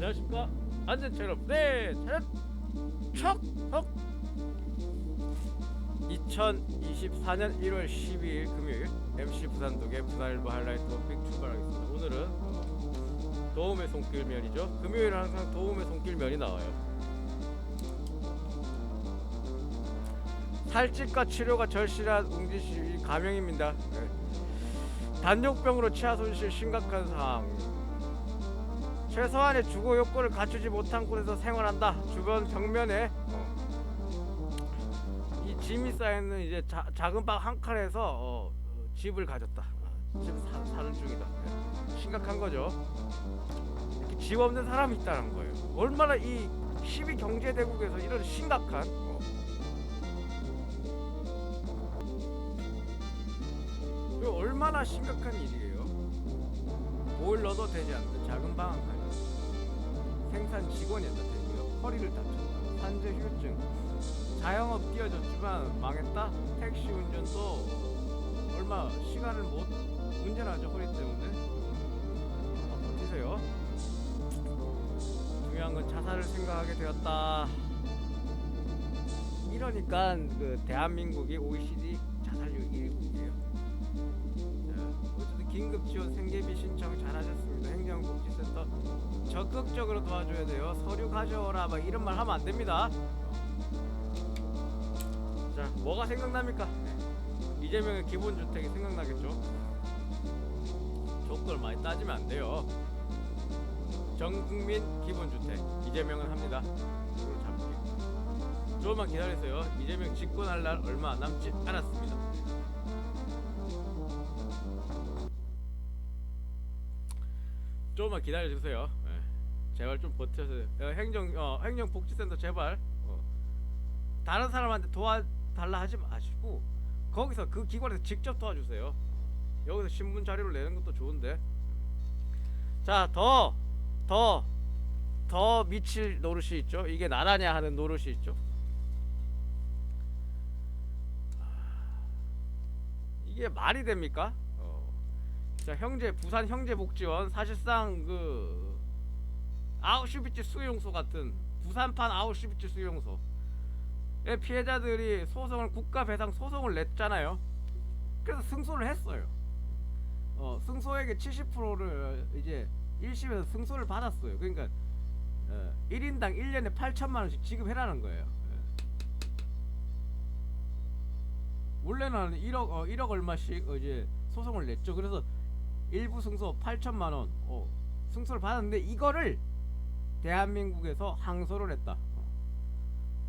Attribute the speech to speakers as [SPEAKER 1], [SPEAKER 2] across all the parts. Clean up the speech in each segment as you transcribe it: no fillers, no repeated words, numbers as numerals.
[SPEAKER 1] 안녕하십니까. 안전처럼 네 차렷 척 2024년 1월 12일 금요일 MC 부산독의 부산일보 하이라이트 토픽 출발하겠습니다. 오늘은 도움의 손길면이죠. 금요일은 항상 도움의 손길면이 나와요. 살집과 치료가 절실한 웅진시 가명입니다. 네. 단용병으로 치아 손실 심각한 상황. 최소한의 주거 요건을 갖추지 못한 곳에서 생활한다. 주변 벽면에 이 짐이 쌓여있는 이제 작은 방 한 칸에서 집을 가졌다. 집 사는 중이다. 네. 심각한 거죠. 이렇게 집 없는 사람이 있다는 거예요. 얼마나 이 12 경제대국에서 이런 심각한 얼마나 심각한 일이에요. 보일러도 되지 않는 작은 방 한 칸. 생산 직원이었다. 되고요. 허리를 다쳤다. 산재 후유증. 자영업 뛰어졌지만 망했다. 택시 운전도 얼마 시간을 못 운전하죠. 허리 때문에. 버티세요. 중요한 건 자살을 생각하게 되었다. 이러니까 그 대한민국이 OECD 자살률 1위국이에요. 어쨌든 긴급 지원 생계비 신청 잘하셨습니다. 행정복지센터 적극적으로 도와줘야 돼요. 서류 가져오라 막 이런 말 하면 안 됩니다. 자, 뭐가 생각납니까? 이재명의 기본주택이 생각나겠죠. 조건을 많이 따지면 안 돼요. 전국민 기본주택 이재명은 합니다. 이걸 잡을게요. 조금만 기다리세요. 이재명 집권할 날 얼마 남지 않았습니다. 조금만 기다려주세요. 네. 제발 좀 버텨주세요. 행정복지센터 제발 다른 사람한테 도와달라 하지 마시고 거기서 그 기관에서 직접 도와주세요. 여기서 신문 자료를 내는 것도 좋은데. 자, 더 미칠 노릇이 있죠. 이게 나라냐 하는 노릇이 있죠. 이게 말이 됩니까? 자, 부산 형제복지원 사실상 그 아우슈비츠 수용소 같은 부산판 아우슈비츠 수용소. 피해자들이 소송을 국가배상 소송을 냈잖아요. 그래서 승소를 했어요. 승소액의 70%를 이제 1심에서 승소를 받았어요. 그러니까 1인당 1년에 8천만 원씩 지급해라는 거예요. 원래는 1억 얼마씩 이제 소송을 냈죠. 그래서 일부 승소 8천만 원 승소를 받았는데 이거를 대한민국에서 항소를 했다.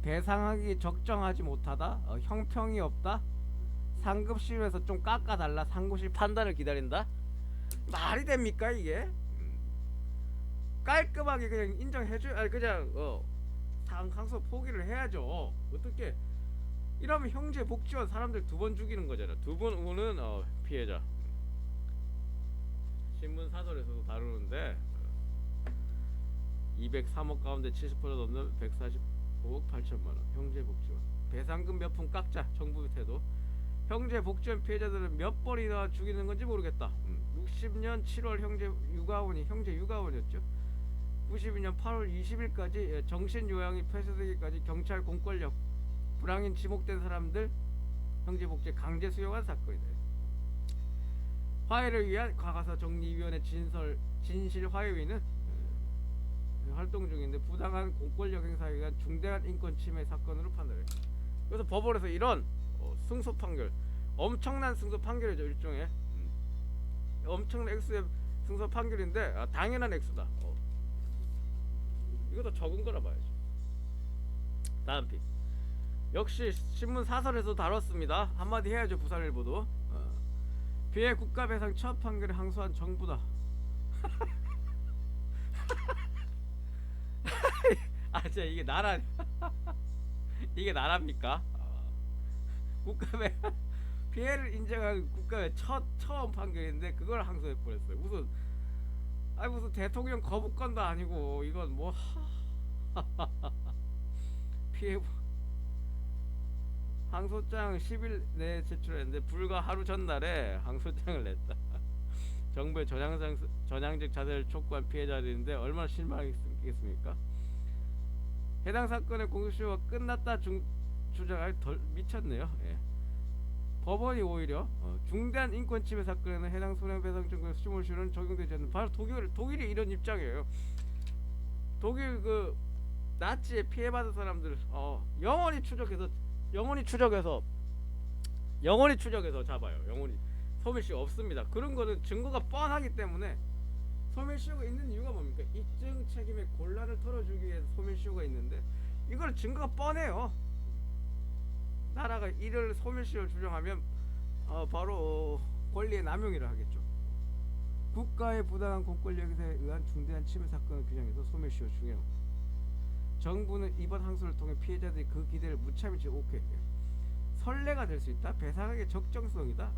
[SPEAKER 1] 배상하기 적정하지 못하다. 형평이 없다. 상급심에서 좀 깎아달라. 상급심 판단을 기다린다. 말이 됩니까 이게? 깔끔하게 그냥 인정해줘. 아니 그냥 항소 포기를 해야죠. 어떻게 이러면 형제복지원 사람들 두 번 죽이는 거잖아. 두 번 우는 피해자. 신문 사설에서도 다루는데 203억 가운데 70% 넘는 145억 8천만원 형제복지원 배상금 몇 푼 깎자. 정부 태도. 형제복지원 피해자들은 몇 번이나 죽이는 건지 모르겠다. 60년 7월 형제 육아원이었죠. 92년 8월 20일까지 정신요양이 폐쇄되기까지 경찰 공권력 불황인 지목된 사람들 형제복지 강제 수용한 사건이다. 화해를 위한 과거사 정리위원회 진실화해위는 활동 중인데 부당한 공권력 행사에 의한 중대한 인권 침해 사건으로 판단해. 그래서 법원에서 이런 승소 판결, 엄청난 승소 판결이죠. 일종의 엄청난 액수의 승소 판결인데 당연한 액수다. 이것도 적은 거라 봐야지. 다음 픽. 역시 신문 사설에서 다뤘습니다. 한마디 해야죠. 부산일보도. 피해 국가배상 첫 판결에 항소한 정부다. 진짜 이게 나라 이게 나라입니까? 국가배상 피해를 인정한 국가의 처음 판결인데 그걸 항소해 버렸어요. 무슨 대통령 거부권도 아니고 이건 뭐 피해 항소장 10일 내에 제출했는데 불과 하루 전날에 항소장을 냈다. 정부의 전향적 자세를 촉구한 피해자들인데 얼마나 실망했겠습니까? 해당 사건의 공소시효가 끝났다 주장할 덜 미쳤네요. 예. 법원이 오히려 중대한 인권 침해 사건에는 해당 손해배상 청구의 수몰시효는 적용되지 않는, 바로 독일이 이런 입장이에요. 독일 그 나치에 피해받은 사람들 영원히 추적해서 잡아요. 영원히 소멸시효 없습니다. 그런 거는 증거가 뻔하기 때문에. 소멸시효가 있는 이유가 뭡니까? 입증 책임의 곤란을 털어주기 위해서 소멸시효가 있는데, 이걸 증거가 뻔해요. 나라가 이를 소멸시효를 주장하면 바로 권리의 남용이라 하겠죠. 국가의 부당한 공권력에 의한 중대한 침해 사건을 규정해서 소멸시효 중요. 정부는 이번 항소를 통해 피해자들이 그 기대를 무참히 오케이. 선례가 될 수 있다. 배상의 적정성이다.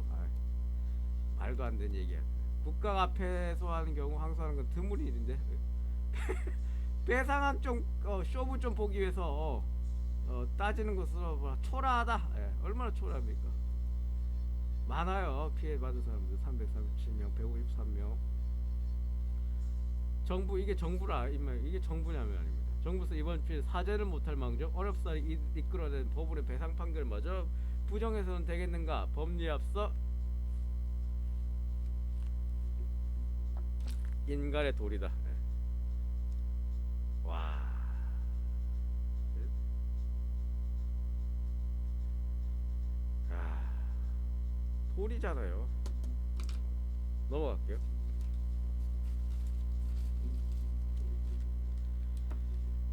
[SPEAKER 1] 말도 안 되는 얘기야. 국가가 앞에서 하는 경우 항소하는 건 드문 일인데 배상한 좀 쇼부 좀 보기 위해서 따지는 것으로 초라하다. 예, 얼마나 초라합니까? 많아요. 피해받은 사람들 337명, 153명. 정부, 이게 정부라 이게 정부냐면 아닙니다. 정부에서 이번 피해 사죄를 못할 망정 어렵사리 이끌어낸 법원의 배상 판결마저 부정해서는 되겠는가? 법리에 앞서 인간의 도리다. 예. 와. 도리잖아요. 넘어갈게요.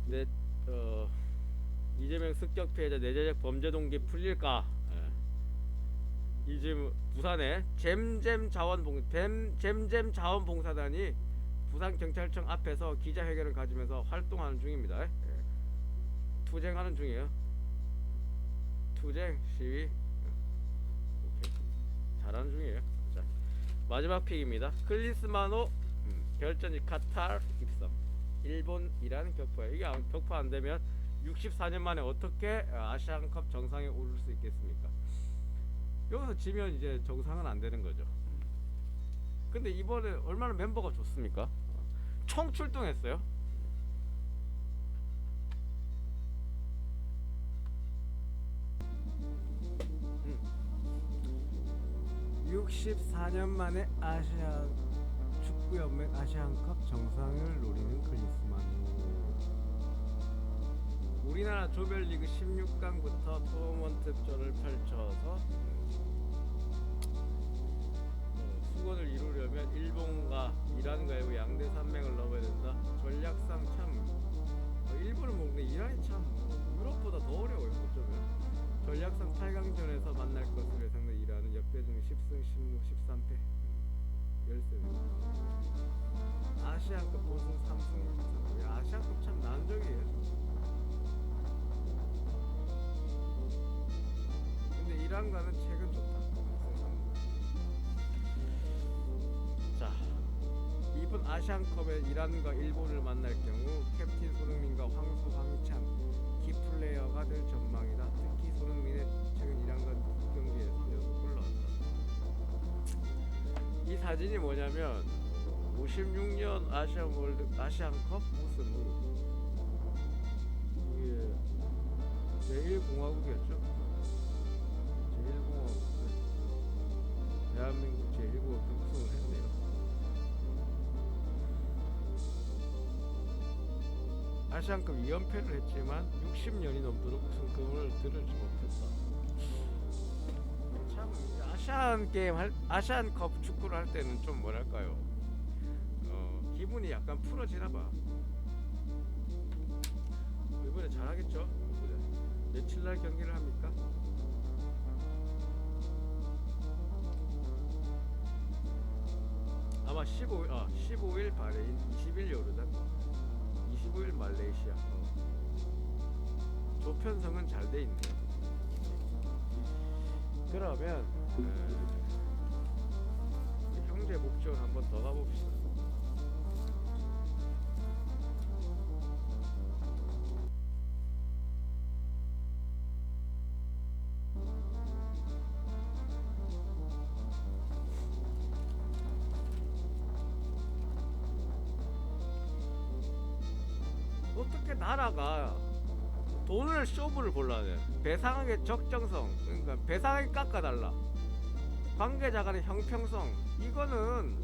[SPEAKER 1] 네, 이재명 습격 피해자 내재적 범죄 동기 풀릴까? 예. 이제 부산에 잼잼 자원봉사단이 부산경찰청 앞에서 기자회견을 가지면서 활동하는 중입니다. 예. 투쟁하는 중이에요. 투쟁 시위. 오케이. 잘하는 중이에요. 자, 마지막 픽입니다. 클리스마노 결전이 카타르 입성. 일본이라는 격파예요. 이게 격파 안 되면 64년 만에 어떻게 아시안컵 정상에 오를 수 있겠습니까? 여기서 지면 이제 정상은 안 되는 거죠. 근데 이번에 얼마나 멤버가 좋습니까? 총 출동했어요. 음. 64년 만에 아시아 축구연맹 아시안컵 정상을 노리는 클리스마노. 우리나라 조별리그 16강부터 토너먼트전을 펼쳐서 수건을 이루려면 일본과 이란과의 양대 산맥을 넘어야 된다. 전략상 참 일본을 먹는 이란이 참 유럽보다 더 어려워요. 어쩌면 전략상 8강전에서 만날 것으로 예상된 이란은 역대중 10승 16, 13패 13위. 아시안컵 5승 3승 1패. 아시안컵 참 난적이에요. 근데 이란과는 최근 좋다. 자, 이번 아시안컵에 이란과 일본을 만날 경우 캡틴 손흥민과 황희찬 키플레이어가 될 전망이다. 특히 손흥민의 최근 이란과 경기에서 6골 넣었다. 이 사진이 뭐냐면 56년 아시안컵 우승 후 이게 제1공화국이었죠. 제1공화국 대한민국 제1공화국 우승을 했네요. 아시안컵 2연패를 했지만 60년이 넘도록 우승금을 들지 못했다. 참 아시안컵 축구를 할 때는 좀 뭐랄까요, 기분이 약간 풀어지나봐. 이번에 잘하겠죠? 며칠날 경기를 합니까? 아마 15일 바레인, 20일 요르단, 25일 말레이시아. 조편성은 잘 돼 있네요. 그러면 형제 목적을 한번 더 가봅시다. 어떻게 나라가 돈을 쇼부를 골라내. 배상액의 적정성, 그러니까 배상액 깎아달라, 관계자 간의 형평성, 이거는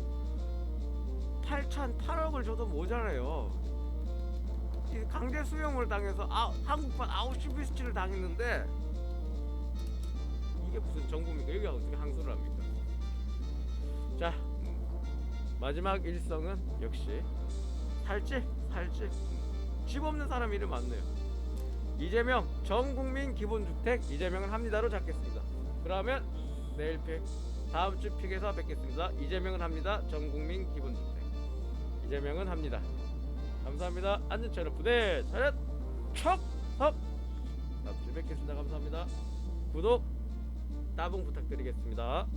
[SPEAKER 1] 8,008억을 줘도 모자라요. 이 강제 수용을 당해서 한국판 아우슈비츠를 당했는데 이게 무슨 정부입니까? 여기가 어떻게 항소를 합니까? 자, 마지막 일성은 역시 살집. 집 없는 사람 이름 많네요. 이재명 전국민 기본주택, 이재명은 합니다로 잡겠습니다. 그러면 내일 픽, 다음 주 픽에서 뵙겠습니다. 이재명은 합니다. 전국민 기본주택, 이재명은 합니다. 감사합니다. 안전차려 부대 차렷 척 섭. 다음 주에 뵙겠습니다. 감사합니다. 구독 따봉 부탁드리겠습니다.